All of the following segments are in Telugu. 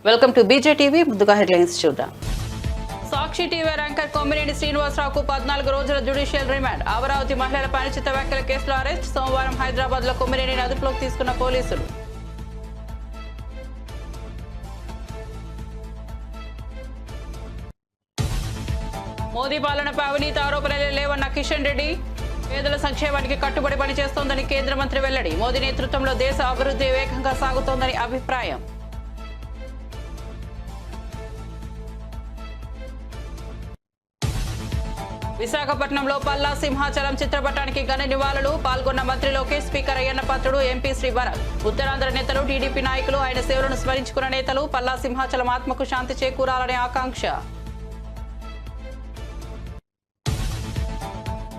Welcome to బీజేటీవీ. ముందుగా హెడ్లైన్స్ చూద్దాం. సాక్షి టీవీ యాంకర్ కొమ్మినేని శ్రీనివాసరావుకు 14 రోజుల జ్యుడిషియల్ రిమాండ్. అమరావతి మహిళల అనుచిత వ్యాఖ్యల కేసులో అరెస్ట్. సోమవారం హైదరాబాద్ లో కొమ్మినేనిని అదుపులోకి తీసుకున్న పోలీసులు. మోదీ పాలనపై అవినీతి ఆరోపణలే లేవన్న కిషన్ రెడ్డి. పేదల సంక్షేమానికి కట్టుబడి పనిచేస్తోందని కేంద్ర మంత్రి వెల్లడి. మోదీ నేతృత్వంలో దేశ అభివృద్ధి వేగంగా సాగుతోందని అభిప్రాయం. విశాఖపట్నంలో పల్లా సింహాచలం చిత్రపటానికి ఘన నివాళులు. పాల్గొన్న మంత్రి లోకేష్, స్పీకర్ అయ్యన్న పాత్రుడు, ఎంపీ శ్రీ భరత్. ఉత్తరాంధ్ర నేతలు, టీడీపీ నాయకులు, ఆయన సేవలను స్మరించుకున్న నేతలు. పల్లా సింహాచలం ఆత్మకు శాంతి చేకూరాలనే ఆకాంక్ష.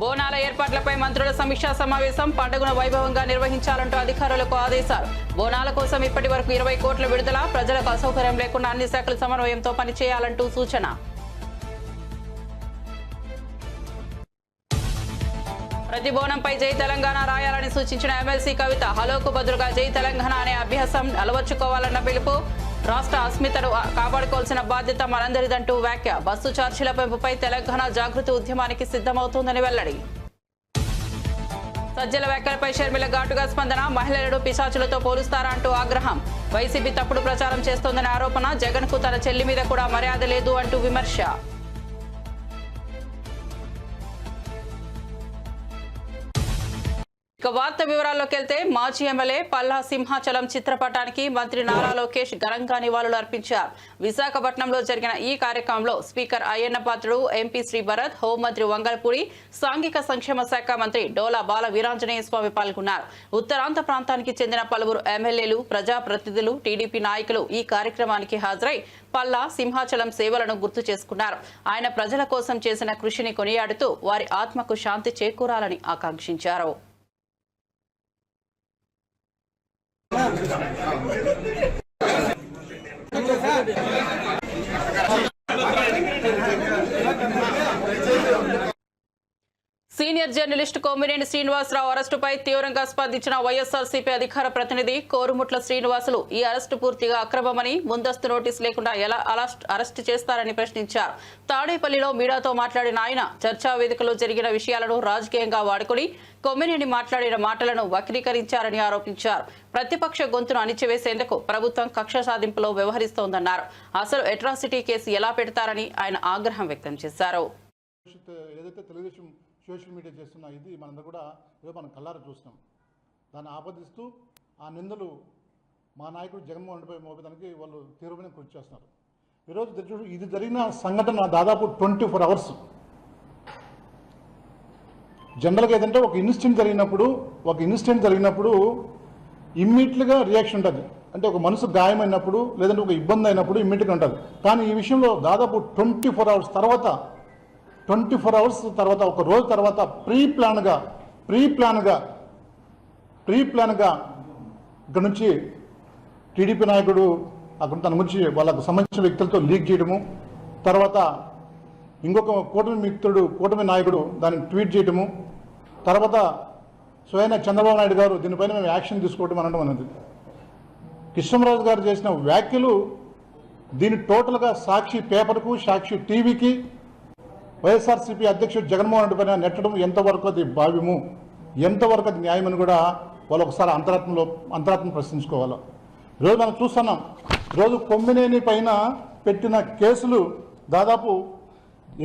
బోనాల ఏర్పాట్లపై మంత్రుల సమీక్షా సమావేశం. పండుగను వైభవంగా నిర్వహించాలంటూ అధికారులకు ఆదేశాలు. బోనాల కోసం ఇప్పటి వరకు 20 కోట్ల విడుదల. ప్రజలకు అసౌకర్యం లేకుండా అన్ని శాఖల సమన్వయంతో పనిచేయాలంటూ సూచన. ప్రతి బోనంపై జై తెలంగాణ రాయాలని సూచించిన ఎమ్మెల్సీ కవిత. హలోకు బదులుగా జై తెలంగాణ అనే అభ్యాసం అలవర్చుకోవాలన్న పిలుపు. రాష్ట్ర అస్మితను కాపాడుకోవాల్సిన బాధ్యత మనందరిదంటూ వ్యాఖ్య. బస్సు ఛార్జీల పెంపుపై తెలంగాణ జాగృతి ఉద్యమానికి సిద్ధమవుతోందని వెల్లడి. సజ్జల వ్యాఖ్యలపై షర్మిల ఘాటుగా స్పందన. మహిళలను పిశాచులతో పోలుస్తారా అంటూ ఆగ్రహం. వైసీపీ తప్పుడు ప్రచారం చేస్తోందనే ఆరోపణ. జగన్ కు తన చెల్లి మీద కూడా మర్యాద లేదు అంటూ విమర్శ. ఇక వార్త వివరాల్లోకి వెళ్తే, మాజీ ఎమ్మెల్యే పల్లా సింహాచలం చిత్రపటానికి మంత్రి నారా లోకేష్ ఘనంగా నివాళులు అర్పించారు. విశాఖపట్నంలో జరిగిన ఈ కార్యక్రమంలో స్పీకర్ అయ్యన్న పాత్రుడు, ఎంపీ శ్రీ భరత్, హోంమంత్రి వంగల్పూడి, సాంఘిక సంక్షేమ శాఖ మంత్రి డోలా బాల వీరాంజనేయ స్వామి పాల్గొన్నారు. ఉత్తరాంధ్ర ప్రాంతానికి చెందిన పలువురు ఎమ్మెల్యేలు, ప్రజాప్రతినిధులు, టీడీపీ నాయకులు ఈ కార్యక్రమానికి హాజరై పల్లా సింహాచలం సేవలను గుర్తు చేసుకున్నారు. ఆయన ప్రజల కోసం చేసిన కృషిని కొనియాడుతూ వారి ఆత్మకు శాంతి చేకూరాలని ఆకాంక్షించారు. సీనియర్ జర్నలిస్ట్ కొమ్మినేని శ్రీనివాసరావు అరెస్టుపై తీవ్రంగా స్పందించిన వైఎస్ఆర్సీపీ అధికార ప్రతినిధి కోరుముట్ల శ్రీనివాసులు ఈ అరెస్టు పూర్తిగా అక్రమమని, ముందస్తు నోటీసు లేకుండా ఎలా అరెస్టు చేస్తారని ప్రశ్నించారు. తాడేపల్లిలో మీడియాతో మాట్లాడిన ఆయన చర్చా వేదికలో జరిగిన విషయాలను రాజకీయంగా వాడుకుని కొమ్మినేని మాట్లాడిన మాటలను వక్రీకరించారని ఆరోపించారు. ప్రతిపక్ష గొంతును అణిచివేసేందుకు ప్రభుత్వం కక్ష సాధింపులో వ్యవహరిస్తోందన్నారు. అసలు అట్రాసిటీ కేసు ఎలా పెడతారని ఆయన ఆగ్రహం వ్యక్తం చేశారు. సోషల్ మీడియా చేస్తున్న ఇది మనందరూ కూడా ఏదో మనం కళ్ళారా చూస్తున్నాం. దాన్ని ఆపదిస్తూ ఆ నిందలు మా నాయకుడు జగన్మోహన్ రెడ్డిపై మోపడానికి వాళ్ళు తీవ్రమైన కృషి చేస్తున్నారు. ఈరోజు ఇది జరిగిన సంఘటన దాదాపు 24 అవర్స్. జనరల్గా ఏదంటే ఒక ఇన్సిడెంట్ జరిగినప్పుడు ఇమ్మీడియట్గా రియాక్షన్ ఉంటుంది. అంటే ఒక మనసు గాయమైనప్పుడు లేదంటే ఒక ఇబ్బంది అయినప్పుడు ఇమ్మీడియట్గా ఉంటుంది. కానీ ఈ విషయంలో దాదాపు 24 అవర్స్ తర్వాత ఒక రోజు తర్వాత ప్రీ ప్లాన్గా ఇక్కడ నుంచి టీడీపీ నాయకుడు అక్కడ తన గురించి వాళ్ళకు సంబంధించిన వ్యక్తులతో లీక్ చేయడము, తర్వాత ఇంకొక కూటమి నాయకుడు దాన్ని ట్వీట్ చేయడము, తర్వాత స్వయం చంద్రబాబు నాయుడు గారు దీనిపైన మేము యాక్షన్ తీసుకోవడం అనడం అనేది. కృష్ణరాజు గారు చేసిన వ్యాఖ్యలు దీన్ని టోటల్గా సాక్షి పేపర్కు, సాక్షి టీవీకి, వైఎస్ఆర్సీపీ అధ్యక్షుడు జగన్మోహన్ రెడ్డి పైన నెట్టడం ఎంతవరకు అది భావ్యము, ఎంతవరకు అది న్యాయమని కూడా వాళ్ళు ఒకసారి అంతరాత్మ ప్రశ్నించుకోవాలి. ఈరోజు మనం చూస్తున్నాం, ఈరోజు కొమ్మినేని పైన పెట్టిన కేసులు దాదాపు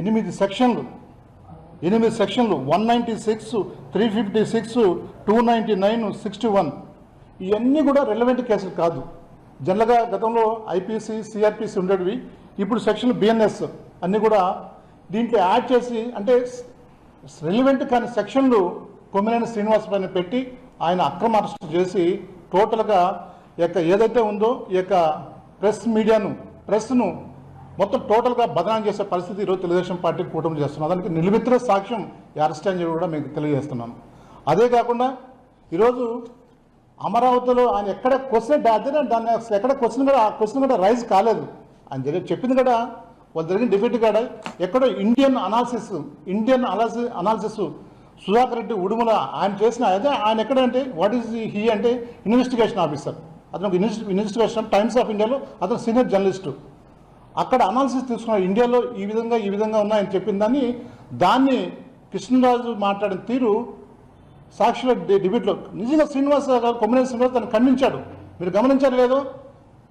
8 సెక్షన్లు 196, 356, 299, 61 ఇవన్నీ కూడా రెలవెంట్ కేసులు కాదు. జనరల్గా గతంలో ఐపీసీ, సిఆర్పిసి ఉండేవి. ఇప్పుడు సెక్షన్ బిఎన్ఎస్ అన్నీ కూడా దీంట్లో యాడ్ చేసి, అంటే రిలివెంట్ కాని సెక్షన్లు కొమ్మినేని శ్రీనివాస్ పైన పెట్టి ఆయన అక్రమ అరెస్టు చేసి టోటల్గా ఏదైతే ఉందో ఈ యొక్క ప్రెస్ను మొత్తం టోటల్గా బదనాం చేసే పరిస్థితి ఈరోజు తెలుగుదేశం పార్టీ కూటమి చేస్తున్నాం. దానికి నిలువెత్తున సాక్ష్యం ఈ అరెస్ట్ అని కూడా మీకు తెలియజేస్తున్నాను. అదే కాకుండా ఈరోజు అమరావతిలో ఆయన ఎక్కడ క్వశ్చన్ దాన్ని ఎక్కడ క్వశ్చన్ కూడా రైజ్ కాలేదు. ఆయన చెప్పింది కూడా వాళ్ళు జరిగిన డిబేట్ కాడ ఎక్కడో ఇండియన్ అనాలిసిస్ సుధాకర్ రెడ్డి ఉడుమల ఆయన చేసిన అదే. ఆయన ఎక్కడంటే వాట్ ఈజ్ హీ అంటే ఇన్వెస్టిగేషన్ ఆఫీసర్. అతను ఒక ఇన్వెస్టిగేషన్ టైమ్స్ ఆఫ్ ఇండియాలో అతను సీనియర్ జర్నలిస్టు. అక్కడ అనాలిసిస్ తీసుకున్నారు, ఇండియాలో ఈ విధంగా ఉన్నాయని చెప్పిన దాన్ని కృష్ణరాజు మాట్లాడిన తీరు సాక్షిలో డిబేట్లో నిజంగా కొమ్మినేని శ్రీనివాస్ దాన్ని ఖండించాడు. మీరు గమనించారు లేదో,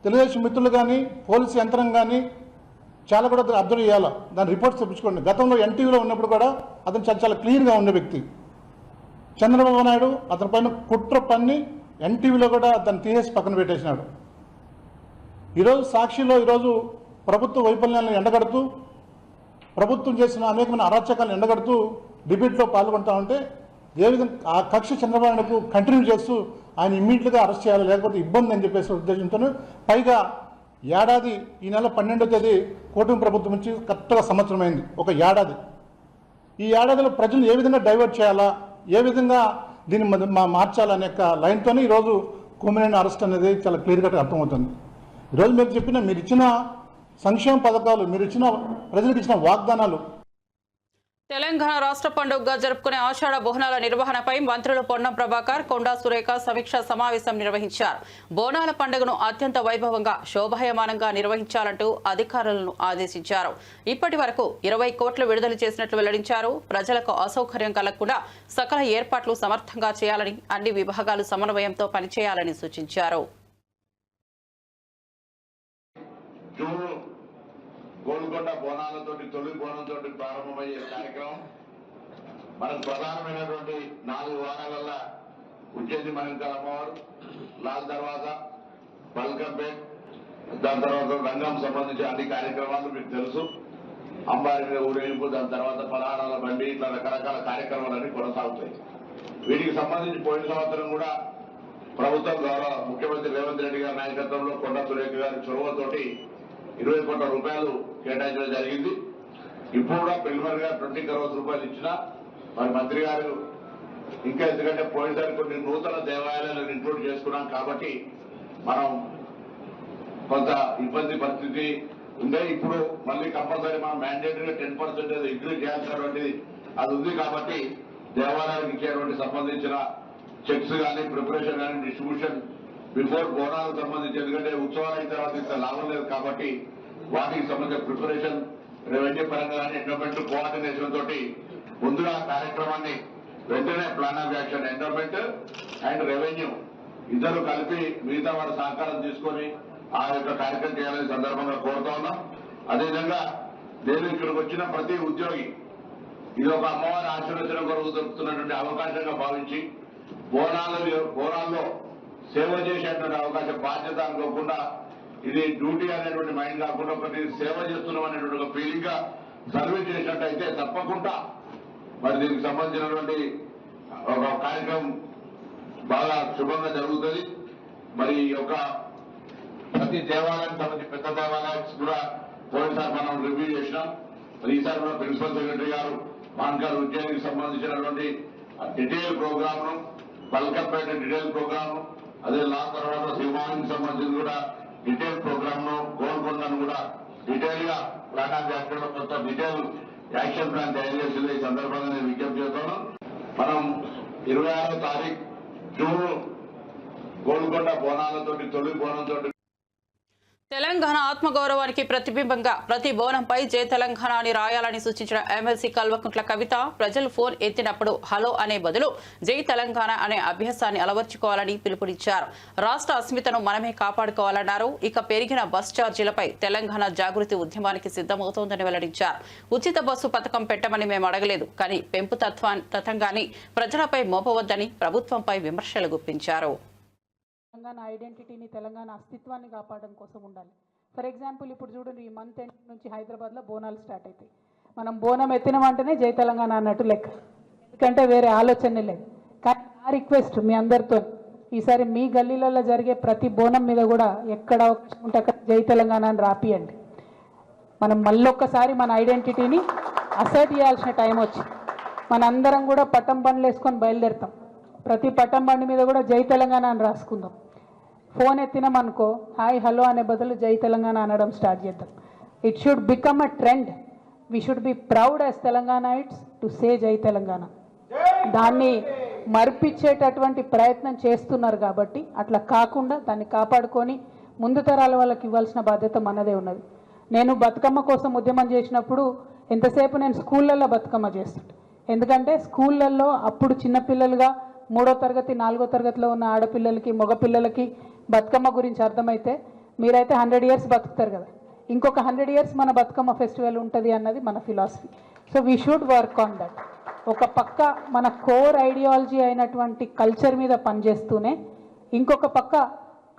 తెలుగుదేశం మిత్రులు కానీ పోలీసు యంత్రం కానీ చాలా కూడా అబ్జర్వ్ చేయాలి, దాని రిపోర్ట్స్ తెప్పించుకోండి. గతంలో ఎన్టీవీలో ఉన్నప్పుడు కూడా అతను చాలా క్లియర్గా ఉండే వ్యక్తి. చంద్రబాబు నాయుడు అతని పైన కుట్ర పన్ని ఎన్టీవీలో కూడా దాన్ని తీసేసి పక్కన పెట్టేసినాడు. ఈరోజు సాక్షిలో ఈరోజు ప్రభుత్వ వైఫల్యాలను ఎండగడుతూ, ప్రభుత్వం చేసిన అనేకమైన అరాచకాలను ఎండగడుతూ డిబేట్లో పాల్గొంటా ఉంటే ఏ విధంగా ఆ కక్ష చంద్రబాబు నాయుడుకు కంటిన్యూ చేస్తూ ఆయన ఇమ్మీడియట్గా అరెస్ట్ చేయాలి, లేకపోతే ఇబ్బంది అని చెప్పేసి ఉద్దేశంతో పైగా ఏడాది ఈ నెల 12వ తేదీ కూటమి ప్రభుత్వం నుంచి కరెక్ట్గా సంవత్సరం అయింది, ఒక ఏడాది. ఈ ఏడాదిలో ప్రజలు ఏ విధంగా డైవర్ట్ చేయాలా, ఏ విధంగా దీన్ని మార్చాలనే లైన్తోనే ఈరోజు కొమ్మినేని అరెస్ట్ అనేది చాలా క్లియర్ కట్గా అర్థమవుతుంది. ఈరోజు మీరు ఇచ్చిన సంక్షేమ పథకాలు, ప్రజలకు ఇచ్చిన వాగ్దానాలు. తెలంగాణ రాష్ట్ర పండుగగా జరుపుకునే ఆషాఢ బోనాల నిర్వహణపై మంత్రులు పొన్నం ప్రభాకర్, కొండా సురేఖ సమీక్షా సమావేశం నిర్వహించారు. బోనాల పండుగను అత్యంత వైభవంగా శోభాయమానంగా నిర్వహించాలంటూ అధికారులను ఆదేశించారు. ఇప్పటి వరకు 20 కోట్లు విడుదల చేసినట్లు వెల్లడించారు. ప్రజలకు అసౌకర్యం కలగకుండా సకల ఏర్పాట్లు సమర్థంగా చేయాలని, అన్ని విభాగాలు సమన్వయంతో పనిచేయాలని సూచించారు. గోల్కొండ బోనాలతోటి తొలి బోనంతో ప్రారంభమయ్యే కార్యక్రమం మనకు ప్రధానమైనటువంటి 4 వారాలలో ఉజ్జయిని మహంకాళ అమ్మవారు, లాల్ దర్వాజా, బల్కంపేట్, దాని తర్వాత రంగం సంబంధించిన అన్ని కార్యక్రమాలు మీకు తెలుసు. అంబారి మీద ఊరేగింపు, దాని తర్వాత పలహారాల బండి, ఇట్లా రకరకాల కార్యక్రమాలన్నీ కొనసాగుతాయి. వీటికి సంబంధించి పోయిన సంవత్సరం కూడా ప్రభుత్వం ద్వారా ముఖ్యమంత్రి రేవంత్ రెడ్డి గారి నాయకత్వంలో కొండా సురేఖ గారి చొరవతోటి 20 కోట్ల రూపాయలు కేటాయించడం జరిగింది. ఇప్పుడు కూడా ప్రిలిమినరీ గా 20 crores రూపాయలు ఇచ్చినా మరి మంత్రి గారు ఇంకా, ఎందుకంటే పోయినసారి కొన్ని నూతన దేవాలయాలను ఇంక్లూడ్ చేసుకున్నాం కాబట్టి మనం కొంత ఇబ్బంది పరిస్థితి ఉండే. ఇప్పుడు మళ్ళీ కంపల్సరీ మనం మ్యాండేటరీగా 10% ఇంక్రీజ్ చేయాల్సినటువంటిది అది ఉంది. కాబట్టి దేవాలయానికి ఇచ్చేటువంటి సంబంధించిన చెక్స్ కానీ, ప్రిపరేషన్ కానీ, డిస్ట్రిబ్యూషన్ బిఫోర్ బోనాలకు సంబంధించి, ఎందుకంటే ఉత్సవాలు అయిన తర్వాత ఇంత లాభం లేదు కాబట్టి వాటికి సంబంధించిన ప్రిపరేషన్ రెవెన్యూ పరంగా కానీ ఎండోమెంట్ కోఆర్డినేషన్ తోటి ముందుగా కార్యక్రమాన్ని వెంటనే plan of action endowment and revenue ఇద్దరు కలిపి మిగతా వారి సహకారం తీసుకొని ఆ యొక్క కార్యక్రమం చేయాలని సందర్భంగా కోరుతా ఉన్నాం. అదేవిధంగా నేను ఇక్కడికి వచ్చిన ప్రతి ఉద్యోగి ఇది ఒక అమ్మవారి ఆశీర్వచనం కొరకు దొరుకుతున్నటువంటి అవకాశంగా భావించి బోనాల్లో సేవ చేసేటువంటి అవకాశం, బాధ్యత అనుకోకుండా ఇది డ్యూటీ అనేటువంటి మైండ్ కాకుండా ఒకటి సేవ చేస్తున్నాం అనేటువంటి ఒక ఫీలింగ్ గా సర్వీస్ చేసినట్టయితే తప్పకుండా మరి దీనికి సంబంధించినటువంటి ఒక కార్యక్రమం బాగా శుభంగా జరుగుతుంది. మరి ఒక ప్రతి దేవాలయానికి సంబంధించి పెద్ద దేవాలయానికి కూడా పోయినసారి మనం రివ్యూ చేసినాం. మరి ఈసారి కూడా ప్రిన్సిపల్ సెక్రటరీ గారు మాన్కార్ ఉద్యోగికి సంబంధించినటువంటి డీటెయిల్ ప్రోగ్రామ్ ను, బల్కంపేట డీటెయిల్ ప్రోగ్రామ్ ను, అదే లాల్ తర్వాత సింహానికి సంబంధించి కూడా డీటెయిల్ ప్రోగ్రామ్ ను, గోల్కొండను కూడా డీటెయిల్ గా ప్లాన్ ఆఫ్ యాక్షన్ లో కొంత డీటెయిల్ యాక్షన్ ప్లాన్ తయారు చేసింది. ఈ సందర్భంగా నేను విజ్ఞప్తి చేస్తాను. మనం 26వ తారీఖు జూన్ గోల్కొండ బోనాలతోటి తొలి బోనంతో తెలంగాణ ఆత్మగౌరవానికి ప్రతిబింబంగా ప్రతి బోనంపై జై తెలంగాణ అని రాయాలని సూచించిన ఎమ్మెల్సీ కల్వకుంట్ల కవిత, ప్రజలు ఫోన్ ఎత్తినప్పుడు హలో అనే బదులు జై తెలంగాణ అనే అభ్యాసాన్ని అలవర్చుకోవాలని పిలుపునిచ్చారు. రాష్ట్ర అస్మితను మనమే కాపాడుకోవాలన్నారు. ఇక పెరిగిన బస్ ఛార్జీలపై తెలంగాణ జాగృతి ఉద్యమానికి సిద్ధమవుతోందని వెల్లడించారు. ఉచిత బస్సు పథకం పెట్టమని మేము అడగలేదు, కానీ పెంపు తతంగాన్ని ప్రజలపై మోపవద్దని ప్రభుత్వంపై విమర్శలు గుప్పించారు. తెలంగాణ ఐడెంటిటీని, తెలంగాణ అస్తిత్వాన్ని కాపాడడం కోసం ఉండాలి. ఫర్ ఎగ్జాంపుల్ ఇప్పుడు చూడండి, ఈ మంత్ ఎండ్ నుంచి హైదరాబాద్లో బోనాలు స్టార్ట్ అవుతాయి. మనం బోనం ఎత్తిన వెంటనే జై తెలంగాణ అన్నట్టు లెక్క, ఎందుకంటే వేరే ఆలోచనే లేదు. కానీ నా రిక్వెస్ట్ మీ అందరితో, ఈసారి మీ గల్లీలలో జరిగే ప్రతి బోనం మీద కూడా ఎక్కడ ఉంటే అక్కడ జై తెలంగాణ అని రాపియండి. మనం మళ్ళొక్కసారి మన ఐడెంటిటీని అసర్ట్ చేయాల్సిన టైం వచ్చింది. మనందరం కూడా పట్టం బండ్లు వేసుకొని బయలుదేరుతాం. ప్రతి పట్టం బండి మీద కూడా జై తెలంగాణ అని రాసుకుందాం. ఫోన్ ఎత్తినామనుకో హాయ్ హలో అనే బదులు జై తెలంగాణ అనడం స్టార్ట్ చేద్దాం. It should become a trend. We should be proud as Telangana it's to say జై తెలంగాణ. దాన్ని మర్పిచ్చేటటువంటి ప్రయత్నం చేస్తున్నారు. కాబట్టి అట్లా కాకుండా దాన్ని కాపాడుకొని ముందు తరాల వాళ్ళకి ఇవ్వాల్సిన బాధ్యత మనదే ఉన్నది. నేను బతుకమ్మ కోసం ఉద్యమం చేసినప్పుడు ఎంతసేపు నేను స్కూళ్ళల్లో బతుకమ్మ చేస్తుంటే, ఎందుకంటే స్కూళ్ళల్లో అప్పుడు చిన్నపిల్లలుగా 3వ తరగతి 4వ తరగతిలో ఉన్న ఆడపిల్లలకి మగపిల్లలకి బతుకమ్మ గురించి అర్థమైతే మీరైతే 100 years బతుకుతారు కదా, ఇంకొక 100 years మన బతుకమ్మ ఫెస్టివల్ ఉంటుంది అన్నది మన philosophy. So we should work on that. ఒక పక్క మన కోర్ ఐడియాలజీ అయినటువంటి కల్చర్ మీద పనిచేస్తూనే ఇంకొక పక్క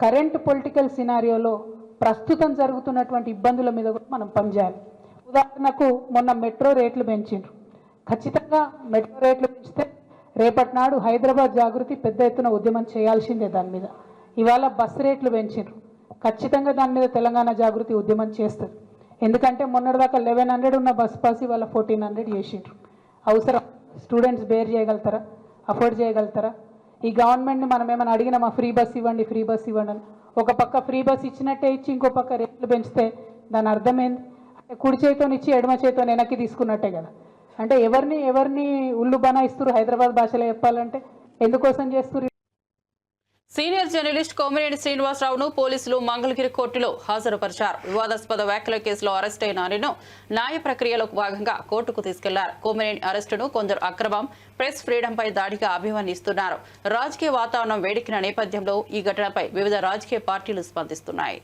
కరెంట్ పొలిటికల్ సినారియోలో ప్రస్తుతం జరుగుతున్నటువంటి ఇబ్బందుల మీద కూడా మనం పనిచేయాలి. ఉదాహరణకు మొన్న మెట్రో రేట్లు పెంచిండ్రు. ఖచ్చితంగా మెట్రో రేట్లు పెంచితే రేపటి నాడు హైదరాబాద్ జాగృతి పెద్ద ఎత్తున ఉద్యమం చేయాల్సిందే దాని మీద. ఇవాళ బస్ రేట్లు పెంచిండ్రు. ఖచ్చితంగా దాని మీద తెలంగాణ జాగృతి ఉద్యమం చేస్తుంది. ఎందుకంటే మొన్నటిదాకా 1100 ఉన్న బస్ పాస్ ఇవాళ 1400 చేసిండ్రు. అవసరం? స్టూడెంట్స్ బేర్ చేయగలుగుతారా? అఫోర్డ్ చేయగలుగుతారా? ఈ గవర్నమెంట్ని మనం ఏమైనా అడిగినామా ఫ్రీ బస్ ఇవ్వండి ఫ్రీ బస్ ఇవ్వండి అని? ఒక పక్క ఫ్రీ బస్ ఇచ్చినట్టే ఇచ్చి ఇంకో పక్క రేట్లు పెంచితే దాని అర్థమైంది అంటే కుడి చేతితోనిచ్చి ఎడమ చేతితో వెనక్కి తీసుకున్నట్టే కదా. అంటే ఎవరిని ఉల్లు బనాయిస్తారు హైదరాబాద్ భాషలో చెప్పాలంటే? ఎందుకోసం చేస్తారు? సీనియర్ జర్నలిస్ట్ కోమినేని శ్రీనివాసరావును పోలీసులు మంగళగిరి కోర్టులో హాజరుపరిచారు. వివాదాస్పద వ్యాఖ్యల కేసులో అరెస్ట్ అయిన ఆయనను న్యాయ ప్రక్రియలో భాగంగా కోర్టుకు తీసుకెళ్లారు. కోమినేని అరెస్టును కొందరు అక్రమం, ప్రెస్ ఫ్రీడంపై దాడిగా అభివర్ణిస్తున్నారు. రాజకీయ వాతావరణం వేడెక్కిన నేపథ్యంలో ఈ ఘటనపై వివిధ రాజకీయ పార్టీలు స్పందిస్తున్నాయి.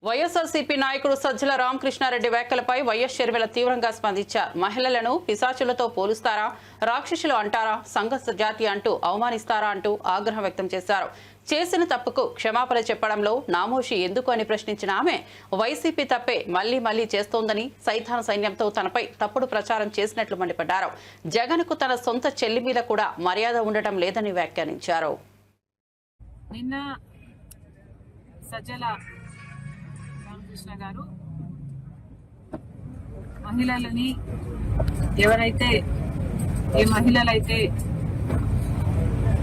వైఎస్ఆర్సీపీ నాయకుడు సజ్జల రామకృష్ణారెడ్డి వ్యాఖ్యలపై వైఎస్ షర్మిల తీవ్రంగా స్పందించారు. మహిళలను పిశాచులతో పోలుస్తారా, రాక్షసులు అంటారా, సంఘ జాతి అంటూ అవమానిస్తారా అంటూ ఆగ్రహం వ్యక్తం చేశారు. చేసిన తప్పుకు క్షమాపణ చెప్పడంలో నామోషి ఎందుకు అని ప్రశ్నించిన ఆమె వైసీపీ తప్పే మళ్లీ మళ్లీ చేస్తోందని, సైతాన్ సైన్యంతో తనపై తప్పుడు ప్రచారం చేసినట్లు మండిపడ్డారు. జగన్కు తన సొంత చెల్లి మీద కూడా మర్యాద ఉండటం లేదని వ్యాఖ్యానించారు. నిన్న సజ్జల రామకృష్ణ గారు మహిళలని ఏ మహిళలైతే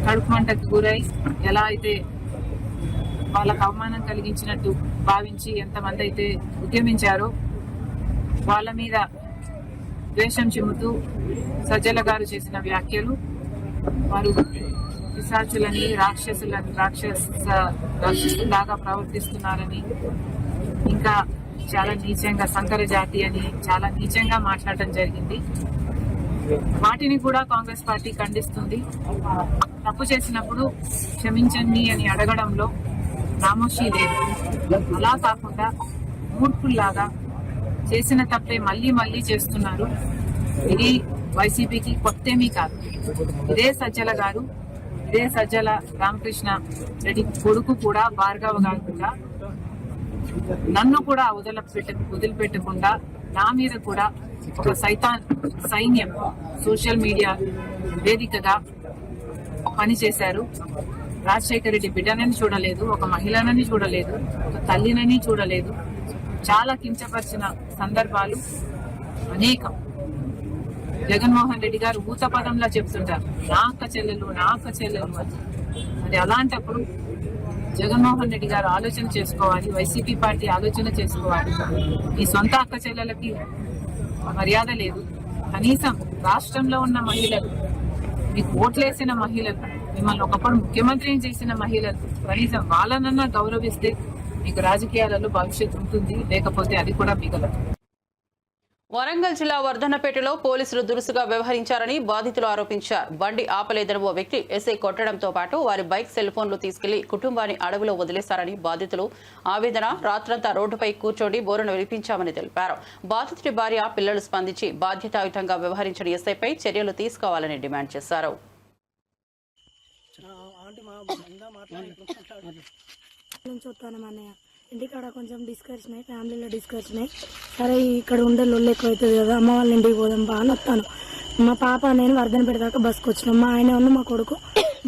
కడుపు మంటకు గురై ఎలా అయితే వాళ్ళకు అవమానం కలిగించినట్టు భావించి ఎంతమంది అయితే ఉద్యమించారో వాళ్ళ మీద ద్వేషం చిమ్ముతూ సజ్జల గారు చేసిన వ్యాఖ్యలు, వారు పిశాచులని రాక్షసులాగా ప్రవర్తిస్తున్నారని, ఇంకా చాలా నీచంగా సంకర జాతి అని చాలా నీచంగా మాట్లాడటం జరిగింది. వాటిని కూడా కాంగ్రెస్ పార్టీ ఖండిస్తుంది. తప్పు చేసినప్పుడు క్షమించండి అని అడగడంలో నామోషి లేదు. అలా కాకుండా మూర్ఖుల్లాగా చేసిన తప్పే మళ్లీ మళ్లీ చేస్తున్నారు. ఇది వైసీపీకి కొత్తేమీ కాదు. ఇదే సజ్జల రామకృష్ణ రెడ్డి కొడుకు కూడా భార్గవ కాకుండా నన్ను కూడా వదిలిపెట్టకుండా నా మీద కూడా ఒక సైన్యం సోషల్ మీడియా వేదికగా పనిచేశారు. రాజశేఖర రెడ్డి బిడ్డనని చూడలేదు, ఒక మహిళనని చూడలేదు, ఒక తల్లినని చూడలేదు. చాలా కించపరిచిన సందర్భాలు అనేకం. జగన్మోహన్ రెడ్డి గారు ఊత పదంలా చెప్తుంటారు, నా అక్క చెల్లెలు అని. మరి అలాంటప్పుడు జగన్మోహన్ రెడ్డి గారు ఆలోచన చేసుకోవాలి, వైసీపీ పార్టీ ఆలోచన చేసుకోవాలి. ఈ సొంత అక్క చెల్లెలకి మర్యాద లేదు. కనీసం రాష్ట్రంలో ఉన్న మహిళలు, మీకు ఓట్లేసిన మహిళలు, మిమ్మల్ని ఒకప్పుడు ముఖ్యమంత్రిని చేసిన మహిళలు, కనీసం వాళ్ళనన్నా గౌరవిస్తే మీకు రాజకీయాలలో భవిష్యత్తు ఉంటుంది, లేకపోతే అది కూడా మిగలదు. వరంగల్ జిల్లా వర్ధన్నపేటలో పోలీసులు దురుసుగా వ్యవహరించారని బాధితులు ఆరోపించారు. బండి ఆపలేదని ఓ వ్యక్తి ఎస్ఐ కొట్టడంతో పాటు వారి బైక్, సెల్ ఫోన్లు తీసుకెళ్లి కుటుంబాన్ని అడవిలో వదిలేశారని బాధితులు ఆవేదన. రాత్రంతా రోడ్డుపై కూర్చొని బోరును వినిపించామని తెలిపారు. బాధితుడి భార్య, పిల్లలు స్పందించి బాధ్యతాయుతంగా వ్యవహరించిన ఎస్ఐపై చర్యలు తీసుకోవాలని డిమాండ్ చేశారు. ఇంటికాడ కొంచెం డిస్కషన్ అయ్యి, ఫ్యామిలీలో డిస్కషన్ అయ్యి, సరే ఇక్కడ ఉండే లొల్లు ఎక్కువ అవుతుంది కదా, అమ్మ వాళ్ళ ఇంటికి పోదాం బాగా వస్తాను. మా పాప నేను వర్ధనపేట దాకా బస్కి వచ్చినాం. మా ఆయన ఉన్న మా కొడుకు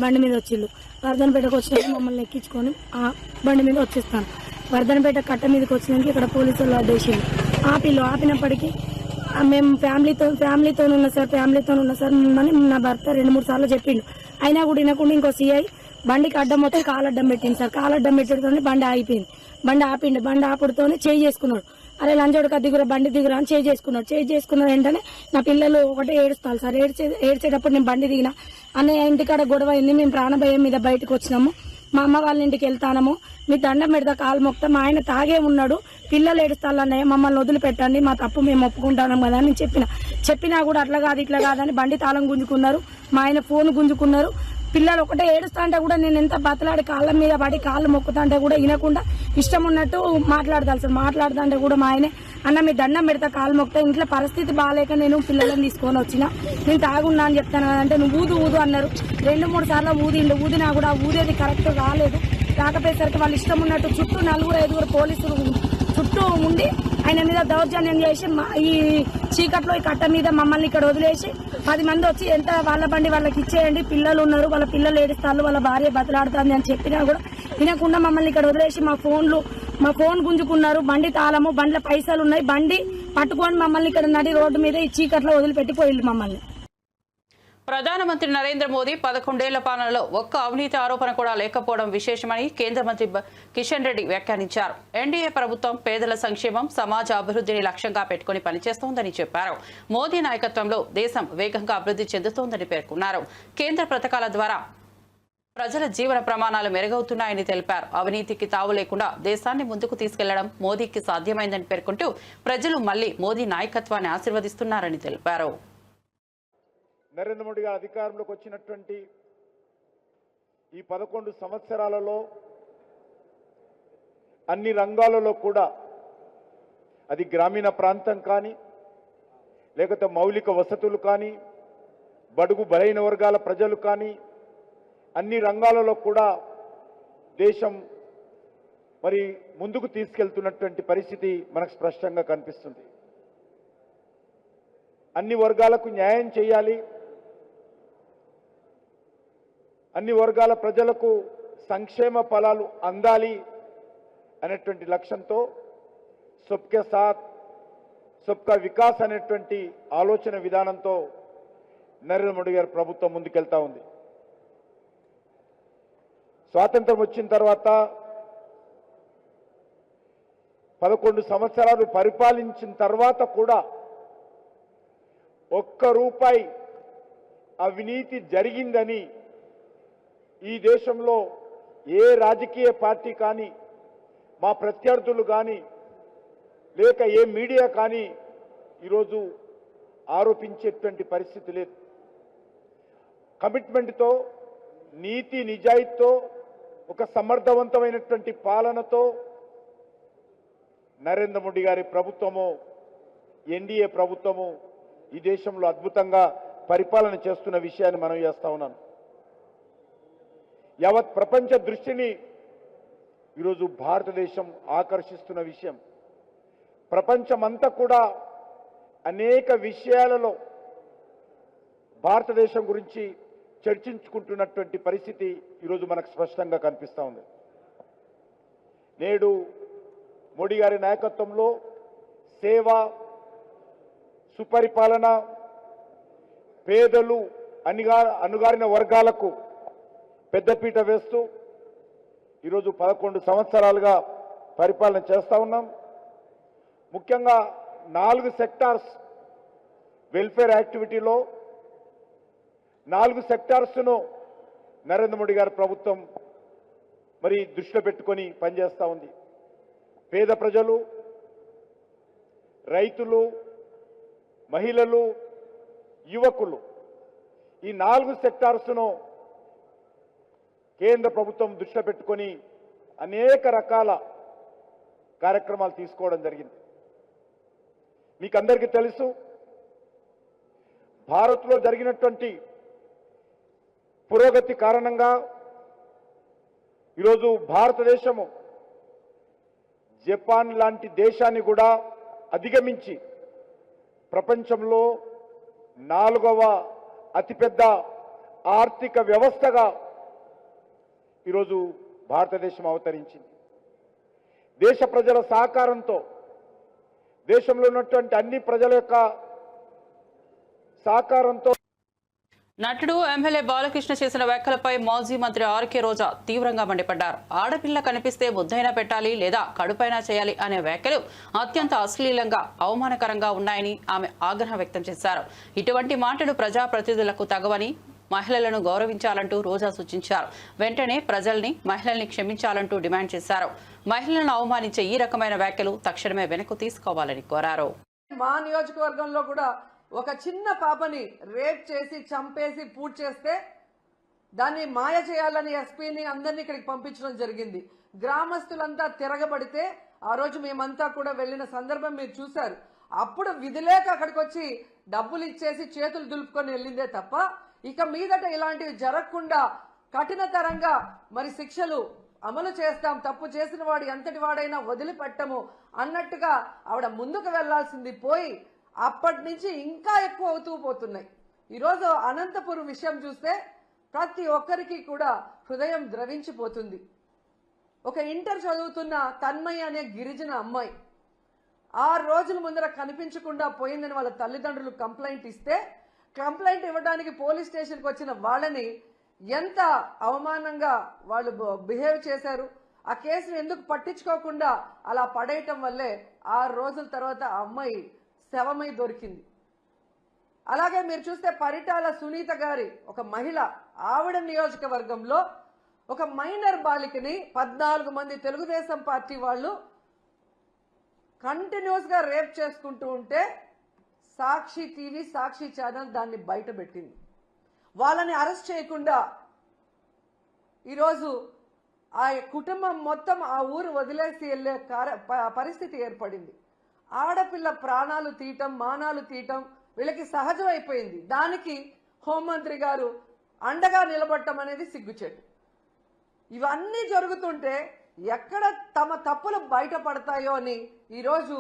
బండి మీద వచ్చిళ్ళు. వర్ధనపేటకు వచ్చినప్పుడు మమ్మల్ని ఎక్కించుకొని ఆ బండి మీద వచ్చేస్తాను. వర్ధనపేట కట్ట మీదకి వచ్చినాక ఇక్కడ పోలీసులు అడ్డేసిండు. ఆపినప్పటికీ మేము ఫ్యామిలీతో ఉన్నా సార్ అని నా భర్త 2-3 సార్లు చెప్పిండు. అయినా కూడా వినకుండా ఇంకో సిఐ బండికి అడ్డం మొత్తం కాలు అడ్డం పెట్టింది సార్. కాలు అడ్డం పెట్టడంతో బండి ఆగిపోయింది. బండి ఆపుడుతోనే చేయి చేసుకున్నాడు. అరే లంచోడుక దిగురా బండి దిగురా అని చేయి చేసుకున్న వెంటనే నా పిల్లలు ఒకటే ఏడుస్తారు సార్. ఏడ్చేటప్పుడు నేను బండి దిగిన అన్నయ్య ఇంటికాడ గొడవ అయింది, మేము ప్రాణభయం మీద బయటకు వచ్చినాము, మా అమ్మ వాళ్ళ ఇంటికి వెళ్తానము, మీ దండం పెడతా కాలు మొక్తా, మా ఆయన తాగే ఉన్నాడు, పిల్లలు ఏడుస్తారు అన్నయ్య, మమ్మల్ని వదిలిపెట్టండి, మా తప్పు మేము ఒప్పుకుంటాం కదా అని చెప్పినా కూడా అట్లా కాదని బండి తాళం గుంజుకున్నారు, మా ఆయన ఫోన్ గుంజుకున్నారు. పిల్లలు ఒకటే ఏడుస్తా అంటే కూడా నేను ఎంత బతలాడి కాళ్ళ మీద పడి కాళ్ళు మొక్కుతా అంటే కూడా వినకుండా ఇష్టం ఉన్నట్టు మాట్లాడుతా అంటే కూడా మా ఆయనే అన్న మీ దండం పెడతా కాళ్ళు మొక్తా, ఇంట్లో పరిస్థితి బాగాలేక నేను పిల్లలను తీసుకొని వచ్చిన, నేను తాగున్నా అని చెప్తాను అంటే నువ్వు ఊదు అన్నారు. 2-3 సార్లు ఊదినా కూడా ఊదేది కరెక్ట్ రాకపోయేసరికి వాళ్ళు ఇష్టం ఉన్నట్టు చుట్టూ 4-5 పోలీసులు చుట్టూ ఉండి ఆయన మీద దౌర్జన్యం చేసి ఈ చీకట్లో ఈ కట్ట మీద మమ్మల్ని ఇక్కడ వదిలేసి 10 మంది వచ్చి ఎంత వాళ్ళ బండి వాళ్ళకి ఇచ్చేయండి, పిల్లలు ఉన్నారు, వాళ్ళ పిల్లలు ఏడుస్తారు, వాళ్ళ భార్య బతలాడుతుంది అని చెప్పినా కూడా వినకుండా మమ్మల్ని ఇక్కడ వదిలేసి మా ఫోన్ గుంజుకున్నారు. బండి తాళము, బండ్ల పైసలు ఉన్నాయి, బండి పట్టుకొని మమ్మల్ని ఇక్కడ నడి రోడ్డు మీద ఈ చీకట్లో వదిలిపెట్టిపోయింది మమ్మల్ని. ప్రధానమంత్రి నరేంద్ర మోదీ 11 ఏళ్ల పాలనలో ఒక్క అవినీతి ఆరోపణ కూడా లేకపోవడం విశేషమని కేంద్ర మంత్రి కిషన్ రెడ్డి వ్యాఖ్యానించారు. ఎన్డీఏ ప్రభుత్వం పేదల సంక్షేమం, సమాజ అభివృద్ధిని లక్ష్యంగా పెట్టుకుని పనిచేస్తోందని చెప్పారు. మోదీ నాయకత్వంలో దేశం వేగంగా అభివృద్ధి చెందుతోందని పేర్కొన్నారు. కేంద్ర పథకాల ద్వారా ప్రజల జీవన ప్రమాణాలు మెరుగవుతున్నాయని తెలిపారు. అవినీతికి తావు లేకుండా దేశాన్ని ముందుకు తీసుకెళ్లడం మోదీకి సాధ్యమైందని పేర్కొంటూ ప్రజలు మళ్లీ మోదీ నాయకత్వాన్ని ఆశీర్వదిస్తున్నారని తెలిపారు. నరేంద్ర మోడీ గారు అధికారంలోకి వచ్చినటువంటి ఈ 11 సంవత్సరాలలో అన్ని రంగాలలో కూడా అది గ్రామీణ ప్రాంతం కానీ, లేకపోతే మౌలిక వసతులు కానీ, బడుగు బలైన వర్గాల ప్రజలు కానీ, అన్ని రంగాలలో కూడా దేశం మరి ముందుకు తీసుకెళ్తున్నటువంటి పరిస్థితి మనకు స్పష్టంగా కనిపిస్తుంది. అన్ని వర్గాలకు న్యాయం చేయాలి, అన్ని వర్గాల ప్రజలకు సంక్షేమ ఫలాలు అందాలి అనేటువంటి లక్ష్యంతో సబ్కే సాత్ సబ్కా వికాస్ అనేటువంటి ఆలోచన విధానంతో నరేంద్ర మోడీ గారి ప్రభుత్వం ముందుకెళ్తా ఉంది. స్వాతంత్రం వచ్చిన తర్వాత 11 సంవత్సరాలు పరిపాలించిన తర్వాత కూడా ₹1 అవినీతి జరిగిందని ఈ దేశంలో ఏ రాజకీయ పార్టీ కానీ, మా ప్రత్యర్థులు కానీ, లేక ఏ మీడియా కానీ ఈరోజు ఆరోపించేటువంటి పరిస్థితి లేదు. కమిట్మెంట్తో, నీతి నిజాయితీతో, ఒక సమర్థవంతమైనటువంటి పాలనతో నరేంద్ర మోడీ గారి ప్రభుత్వము, ఎన్డీఏ ప్రభుత్వము ఈ దేశంలో అద్భుతంగా పరిపాలన చేస్తున్న విషయాన్ని మనం చేస్తా ఉన్నాను. యావత్ ప్రపంచ దృష్టిని ఈరోజు భారతదేశం ఆకర్షిస్తున్న విషయం. ప్రపంచమంతా కూడా అనేక విషయాలలో భారతదేశం గురించి చర్చించుకుంటున్నటువంటి పరిస్థితి ఈరోజు మనకు స్పష్టంగా కనిపిస్తూ ఉంది. నేడు మోడీ గారి నాయకత్వంలో సేవ, సుపరిపాలన, పేదలు, అణగారిన వర్గాలకు పెద్దపీట వేస్తూ ఈరోజు 11 సంవత్సరాలుగా పరిపాలన చేస్తూ ఉన్నాం. ముఖ్యంగా 4 సెక్టార్స్ వెల్ఫేర్ యాక్టివిటీలో 4 సెక్టార్స్ను నరేంద్ర మోడీ గారి ప్రభుత్వం మరి దృష్టిలో పెట్టుకొని పనిచేస్తూ ఉంది. పేద ప్రజలు, రైతులు, మహిళలు, యువకులు, ఈ 4 సెక్టార్స్ను కేంద్ర ప్రభుత్వం దృష్టిలో పెట్టుకొని అనేక రకాల కార్యక్రమాలు తీసుకోవడం జరిగింది. మీకు అందరికీ తెలుసు, భారత్లో జరిగినటువంటి పురోగతి కారణంగా ఈరోజు భారతదేశము జపాన్ లాంటి దేశాన్ని కూడా అధిగమించి ప్రపంచంలో 4వ అతిపెద్ద ఆర్థిక వ్యవస్థగా ఈరోజు భారతదేశం అవతరించింది. దేశ ప్రజల సహకారంతో, దేశంలో ఉన్నటువంటి అన్ని ప్రజల యొక్క సహకారంతో నటుడు ఎమ్మెల్యే బాలకృష్ణ చేసిన వ్యాఖ్యలపై మాజీ మంత్రి ఆర్కే రోజా తీవ్రంగా మండిపడ్డారు. ఆడపిల్ల కనిపిస్తే ముద్దైనా పెట్టాలి లేదా కడుపైనా చేయాలి అనే వ్యాఖ్యలు అత్యంత అశ్లీలంగా, అవమానకరంగా ఉన్నాయని ఆమె ఆగ్రహం వ్యక్తం చేశారు. ఇటువంటి మాటలు ప్రజాప్రతినిధులకు తగవని, మహిళలను గౌరవించాలంటూ రోజా సూచించారు. వెంటనే ప్రజల్ని, మహిళల్ని క్షమించాలంటూ డిమాండ్ చేశారు. మహిళలను అవమానించే ఈ రకమైన వ్యాఖ్యలు తక్షణమే వెనక్కు తీసుకోవాలని కోరారు. మా నియోజకవర్గంలో కూడా ఒక చిన్న పాపని రేప్ చేసి చంపేసి పూర్తి చేస్తే దాన్ని మాయ చేయాలని ఎస్పీని అందరినీ ఇక్కడికి పంపించడం జరిగింది. గ్రామస్తులంతా తిరగబడితే ఆ రోజు మేమంతా కూడా వెళ్ళిన సందర్భం మీరు చూశారు. అప్పుడు విధిలేక అక్కడికి వచ్చి డబ్బులు ఇచ్చేసి చేతులు దులుపుకొని వెళ్ళిందే తప్ప ఇక మీదట ఇలాంటివి జరగకుండా కఠినతరంగా మరి శిక్షలు అమలు చేస్తాం, తప్పు చేసిన వాడు ఎంతటి వాడైనా వదిలిపెట్టము అన్నట్టుగా ఆవిడ ముందుకు వెళ్లాల్సింది పోయి అప్పటి నుంచి ఇంకా ఎక్కువ అవుతూ పోతున్నాయి. ఈరోజు అనంతపురం విషయం చూస్తే ప్రతి ఒక్కరికి కూడా హృదయం ద్రవించిపోతుంది. ఒక ఇంటర్ చదువుతున్న తన్మయ్య అనే గిరిజన అమ్మాయి 6 రోజుల ముందర కనిపించకుండా పోయిందని వాళ్ళ తల్లిదండ్రులు కంప్లైంట్ ఇస్తే, కంప్లైంట్ ఇవ్వడానికి పోలీస్ స్టేషన్కి వచ్చిన వాళ్ళని ఎంత అవమానంగా వాళ్ళు బిహేవ్ చేశారు. ఆ కేసును ఎందుకు పట్టించుకోకుండా అలా పడేయటం వల్లే 6 రోజుల తర్వాత ఆ అమ్మాయి శవమై దొరికింది. అలాగే మీరు చూస్తే పరిటాల సునీత గారి ఒక మహిళ, ఆవిడ నియోజకవర్గంలో ఒక మైనర్ బాలికని 14 మంది తెలుగుదేశం పార్టీ వాళ్ళు కంటిన్యూస్ గా రేప్ చేసుకుంటూ ఉంటే సాక్షి టీవీ, సాక్షి ఛానల్ దాన్ని బయట పెట్టింది. వాళ్ళని అరెస్ట్ చేయకుండా ఈరోజు ఆ కుటుంబం మొత్తం ఆ ఊరు వదిలేసి వెళ్లే పరిస్థితి ఏర్పడింది. ఆడపిల్ల ప్రాణాలు తీయటం, మానాలు తీయటం వీళ్ళకి సహజమైపోయింది. దానికి హోంమంత్రి గారు అండగా నిలబడటం అనేది సిగ్గుచేటు. ఇవన్నీ జరుగుతుంటే ఎక్కడ తమ తప్పులు బయటపడతాయో అని ఈరోజు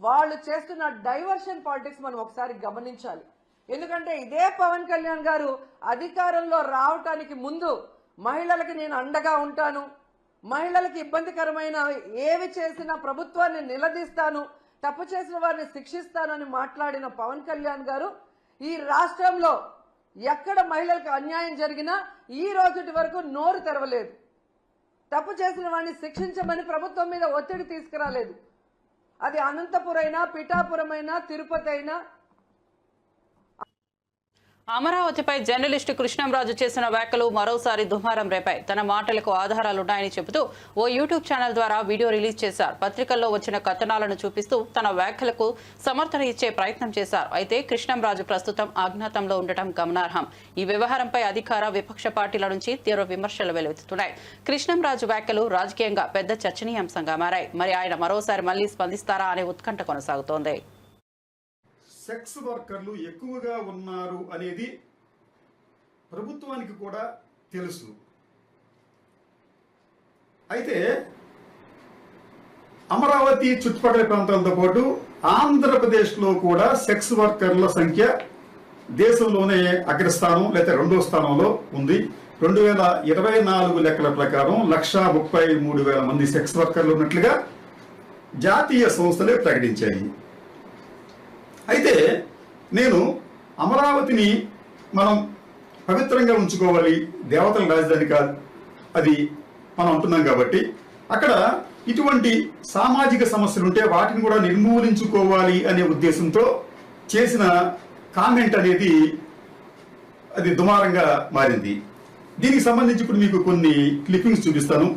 వాళ్ళు చేస్తున్న డైవర్షన్ పాలిటిక్స్ మనం ఒకసారి గమనించాలి. ఎందుకంటే ఇదే పవన్ కళ్యాణ్ గారు అధికారంలో రావటానికి ముందు మహిళలకి నేను అండగా ఉంటాను, మహిళలకి ఇబ్బందికరమైన ఏవి చేసినా ప్రభుత్వాన్ని నిలదీస్తాను, తప్పు చేసిన వారిని శిక్షిస్తానని మాట్లాడిన పవన్ కళ్యాణ్ గారు ఈ రాష్ట్రంలో ఎక్కడ మహిళలకు అన్యాయం జరిగినా ఈ రోజుటి వరకు నోరు తెరవలేదు. తప్పు చేసిన వారిని శిక్షించమని ప్రభుత్వం మీద ఒత్తిడి తీసుకురాలేదు. అది అనంతపురం అయినా, పిఠాపురం అయినా, తిరుపతి అయినా. అమరావతిపై జర్నలిస్టు కృష్ణంరాజు చేసిన వ్యాఖ్యలు మరోసారి దుమారం రేపాయి. తన మాటలకు ఆధారాలున్నాయని చెబుతూ ఓ యూట్యూబ్ ఛానల్ ద్వారా వీడియో రిలీజ్ చేశారు. పత్రికల్లో వచ్చిన కథనాలను చూపిస్తూ తన వ్యాఖ్యలకు సమర్థన ఇచ్చే ప్రయత్నం చేశారు. అయితే కృష్ణంరాజు ప్రస్తుతం అజ్ఞాతంలో ఉండటం గమనార్హం. ఈ వ్యవహారంపై అధికార, విపక్ష పార్టీల నుంచి తీవ్ర విమర్శలు వెలువెత్తుతున్నాయి. కృష్ణంరాజు వ్యాఖ్యలు రాజకీయంగా పెద్ద చర్చనీయాంశంగా మారాయి. మరి ఆయన మరోసారి మళ్లీ స్పందిస్తారా అనే ఉత్కంఠ కొనసాగుతోంది. సెక్స్ వర్కర్లు ఎక్కువగా ఉన్నారు అనేది ప్రభుత్వానికి కూడా తెలుసు. అయితే అమరావతి చుట్టుపక్కల ప్రాంతాలతో పాటు ఆంధ్రప్రదేశ్లో కూడా సెక్స్ వర్కర్ల సంఖ్య దేశంలోనే అగ్రస్థానం లేదా 2వ స్థానంలో ఉంది. 2024 లెక్కల ప్రకారం 1,33,000 మంది సెక్స్ వర్కర్లు ఉన్నట్లుగా జాతీయ సంస్థలే ప్రకటించాయి. అయితే నేను అమరావతిని మనం పవిత్రంగా ఉంచుకోవాలి, దేవతల రాజధాని కాదు అది మనం అంటున్నాం కాబట్టి అక్కడ ఇటువంటి సామాజిక సమస్యలుంటే వాటిని కూడా నిర్మూలించుకోవాలి అనే ఉద్దేశంతో చేసిన కామెంట్ అనేది అది దుమారంగా మారింది. దీనికి సంబంధించి ఇప్పుడు మీకు కొన్ని క్లిప్పింగ్స్ చూపిస్తాను.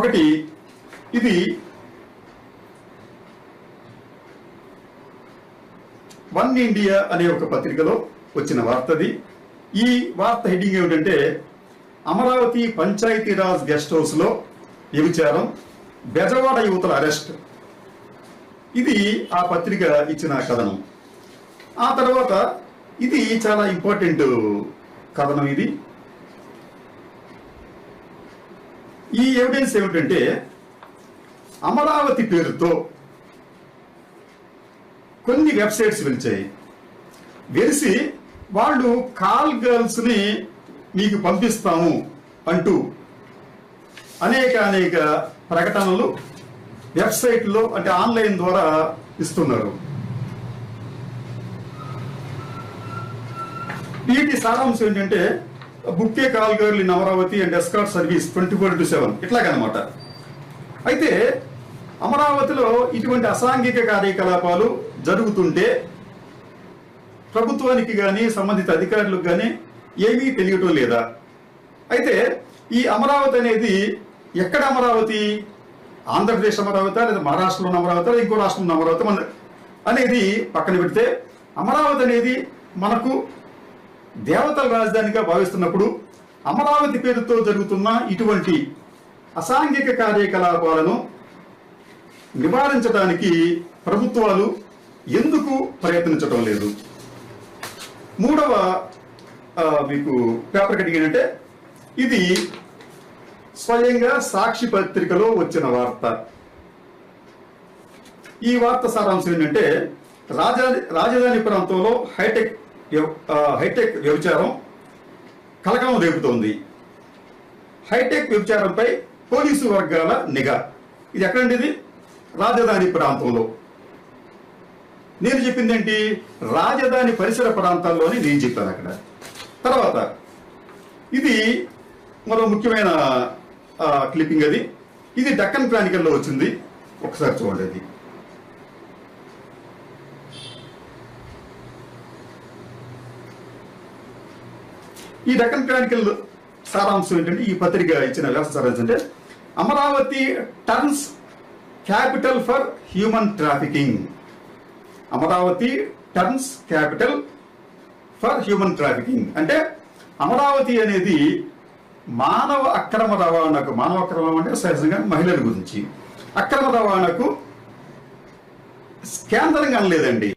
ఒకటి, ఇది వన్ ఇండియా అనే ఒక పత్రికలో వచ్చిన వార్తది. ఈ వార్త హెడ్డింగ్ ఏమిటంటే అమరావతి పంచాయతీరాజ్ గెస్ట్ హౌస్ లో వ్యభిచారం, బెజవాడ యువతల అరెస్ట్. ఇది ఆ పత్రిక ఇచ్చిన కథనం. ఆ తర్వాత ఇది చాలా ఇంపార్టెంట్ కథనం. ఇది ఈ ఎవిడెన్స్ ఏమిటంటే అమరావతి పేరుతో కొన్ని వెబ్సైట్స్ వెలిసి వాళ్ళు కాల్ గర్ల్స్ ని మీకు పంపిస్తాము అంటూ అనేక ప్రకటనలు వెబ్సైట్లో అంటే ఆన్లైన్ ద్వారా ఇస్తున్నారు. వీటి సారాంశం ఏంటంటే బుక్కే call girl in Amaravati and escort service 24/7 ఇట్లాగనమాట. అయితే అమరావతిలో ఇటువంటి అసాంఘిక కార్యకలాపాలు జరుగుతుంటే ప్రభుత్వానికి కానీ సంబంధిత అధికారులకు కానీ ఏమీ తెలియటం లేదా? అయితే ఈ అమరావతి అనేది ఎక్కడ అమరావతి? ఆంధ్రప్రదేశ్ అమరావతి లేదా మహారాష్ట్రలో అమరావతి లేదా ఇంకో రాష్ట్రంలో అమరావతి అనేది పక్కన పెడితే, అమరావతి అనేది మనకు దేవతల రాజధానిగా భావిస్తున్నప్పుడు అమరావతి పేరుతో జరుగుతున్న ఇటువంటి అసాంఘిక కార్యకలాపాలను నివారించడానికి ప్రభుత్వాలు ఎందుకు ప్రయత్నించడం లేదు? మూడవ మీకు పేపర్ కటింగ్ ఏంటంటే, ఇది స్వయంగా సాక్షి పత్రికలో వచ్చిన వార్త. ఈ వార్త సారాంశం ఏంటంటే, రాజధాని ప్రాంతంలో హైటెక్ వ్యభిచారం కలకలం రేపుతోంది. హైటెక్ వ్యభిచారంపై పోలీసు వర్గాల నిఘా. ఇది ఎక్కడండి? ఇది రాజధాని ప్రాంతంలో. నేను చెప్పింది ఏంటి? రాజధాని పరిసర ప్రాంతాల్లోనే నేను చెప్పాను అక్కడ. తర్వాత ఇది మరో ముఖ్యమైన క్లిప్పింగ్. ఇది డక్కన్ క్రానికల్లో వచ్చింది, ఒకసారి చూడండి. అది ఈ డక్కన్ క్రానికల్ సారాంశం ఏంటంటే, ఈ పత్రిక ఇచ్చిన వ్యాస సారాంశం అంటే, Amaravati turns capital for human trafficking. Amaravati turns capital for human trafficking అంటే అమరావతి అనేది మానవ అక్రమ రవాణాకు, మానవ అక్రమం అంటే సహజంగా మహిళల గురించి, అక్రమ రవాణాకు కేంద్రంగా అనలేదండి.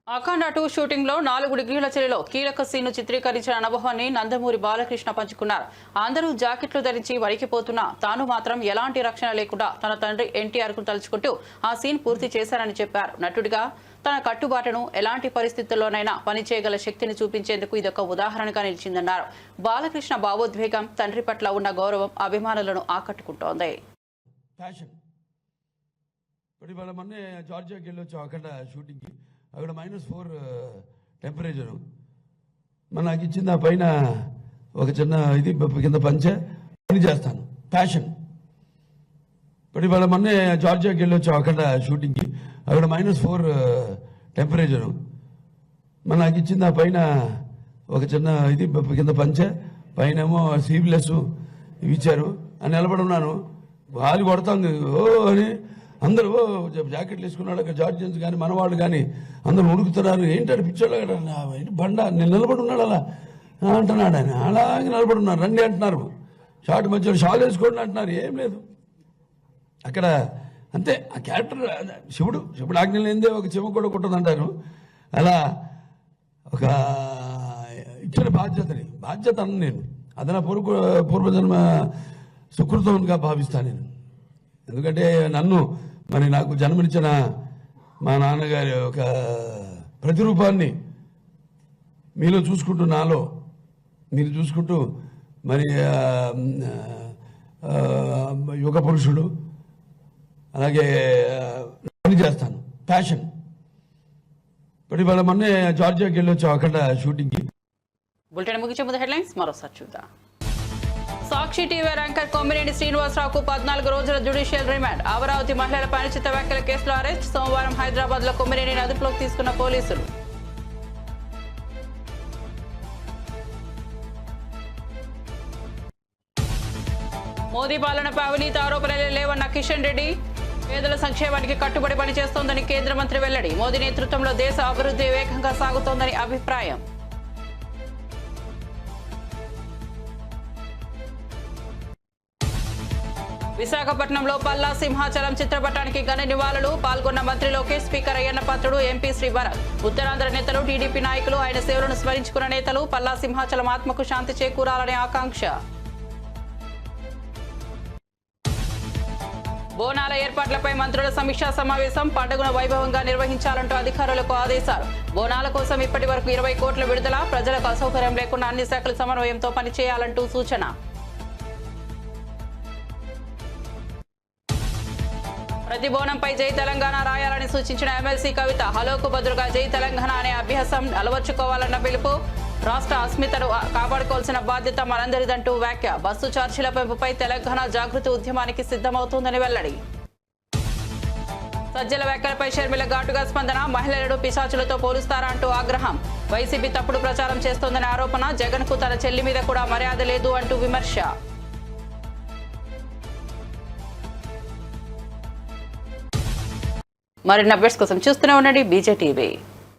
అఖండ 2 షూటింగ్ లో 4 డిగ్రీల చలిలో కీలక సీన్ను చిత్రీకరించిన అనుభవాన్ని నందమూరి బాలకృష్ణ పంచుకున్నారు. అందరూ జాకెట్లు ధరించి వణికిపోతున్నా తాను మాత్రం ఎలాంటి రక్షణ లేకుండా తన తండ్రి ఎన్టీఆర్ కు తలుచుకుంటూ ఆ సీన్ పూర్తి చేశారని చెప్పారు. నటుడిగా తన కట్టుబాటును ఎలాంటి పరిస్థితుల్లోనైనా పనిచేయగల శక్తిని చూపించేందుకు ఇదొక ఉదాహరణగా నిలిచిందన్నారు. బాలకృష్ణ భావోద్వేగం, తండ్రి పట్ల ఉన్న గౌరవం అభిమానులను ఆకట్టుకుంటోంది. అక్కడ -4 టెంపరేచరు. మరి నాకు ఇచ్చింది ఆ పైన ఒక చిన్న ఇది కింద పంచే పని చేస్తాను, ప్యాషన్. ఇప్పుడు ఇవాళ మొన్నే జార్జియాకి వెళ్ళొచ్చాం అక్కడ షూటింగ్కి. అక్కడ -4 టెంపరేచరు. మరి నాకు ఇచ్చింది ఆ పైన ఒక చిన్న ఇది కింద పంచే పైనేమో సీవ్లెస్ ఇవి ఇచ్చారు. అని నిలబడి ఉన్నాను, గాలి కొడతాం ఓ అని అందరూ జాకెట్లు వేసుకున్నాడు. అక్కడ జార్జియన్స్ కానీ మనవాళ్ళు కానీ అందరూ ఉడుకుతున్నారు. ఏంటంటే పిచ్చోళ్ళు బండ నేను నిలబడి ఉన్నాడు అలా అంటున్నాడు. ఆయన అలాగే నిలబడి ఉన్నారు. రండి అంటున్నారు, షార్ట్ మధ్యలో షాల్ వేసుకోండి అంటున్నారు. ఏం లేదు అక్కడ. అంతే ఆ క్యారెక్టర్. శివుడు ఆజ్ఞ లేనిదే ఒక చెమ కూడా కుట్టదంటారు. అలా ఒక ఇచ్చిన బాధ్యత అన్న నేను. అది నా పూర్వజన్మ సుకృతంగా భావిస్తాను నేను. ఎందుకంటే నాకు జన్మనిచ్చిన మా నాన్నగారి ఒక ప్రతిరూపాన్ని మీలో చూసుకుంటూ, నాలో మీరు చూసుకుంటూ, మరి యుగ పురుషుడు, అలాగే పని చేస్తాను, ప్యాషన్. ఇప్పుడు ఇవాళ మొన్నే జార్జియాకి వెళ్ళొచ్చాం అక్కడ షూటింగ్కి. బులెటిన్ ముగించే ముందు హెడ్లైన్స్ మరోసారి చూద్దాం. సాక్షి టీవీ యాంకర్ కొమ్మినేని శ్రీనివాసరావుకు 14 రోజుల జ్యుడిషియల్ రిమాండ్. అమరావతి మహిళల అనుచిత వ్యాఖ్యల కేసులో అరెస్ట్. సోమవారం హైదరాబాద్ లో కొమ్మినేనిని అదుపులోకి తీసుకున్న పోలీసులు. మోదీ పాలనపై అవినీతి ఆరోపణలే లేవన్న కిషన్ రెడ్డి. పేదల సంక్షేమానికి కట్టుబడి పనిచేస్తోందని కేంద్ర మంత్రి వెల్లడి. మోదీ నేతృత్వంలో దేశ అభివృద్ధి వేగంగా సాగుతోందని అభిప్రాయం. విశాఖపట్నంలో పల్లా సింహాచలం చిత్రపటానికి ఘన నివాళులు. పాల్గొన్న మంత్రి లోకేష్, స్పీకర్ అయ్యన్న పాత్రుడు, ఎంపీ శ్రీ భరత్. ఉత్తరాంధ్ర నేతలు, టీడీపీ నాయకులు, ఆయన సేవలను స్మరించుకున్న నేతలు. పల్లా సింహాచలం ఆత్మకు శాంతి చేకూరాలనే ఆకాంక్ష. బోనాల ఏర్పాట్లపై మంత్రుల సమీక్షా సమావేశం. పండుగను వైభవంగా నిర్వహించాలంటూ అధికారులకు ఆదేశాలు. బోనాల కోసం ఇప్పటి వరకు 20 కోట్ల విడుదల. ప్రజలకు అసౌకర్యం లేకుండా అన్ని శాఖల సమన్వయంతో పనిచేయాలంటూ సూచన. ప్రతి బోనంపై జై తెలంగాణ రాయాలని సూచించిన ఎమ్మెల్సీ కవిత హలోకు బదులుగా జై తెలంగాణ అనే అభ్యాసం అలవర్చుకోవాలన్న పిలుపు. రాష్ట్ర అస్మితను కాపాడుకోవాల్సిన బాధ్యత మనందరిదంటూ వ్యాఖ్య. బస్సు ఛార్జీల పెంపుపై తెలంగాణ జాగృతి ఉద్యమానికి సిద్ధమవుతోందని వెల్లడి. సజ్జల వ్యాఖ్యలపై షర్మిల ఘాటుగా స్పందన. మహిళలను పిశాచులతో పోలుస్తారా అంటూ ఆగ్రహం. వైసీపీ తప్పుడు ప్రచారం చేస్తోందనే ఆరోపణ. జగన్ కు తన చెల్లి మీద కూడా మర్యాద లేదు అంటూ విమర్శ. మరిన్ని అప్డేట్స్ కోసం చూస్తూనే ఉండండి బీజేటీవీ.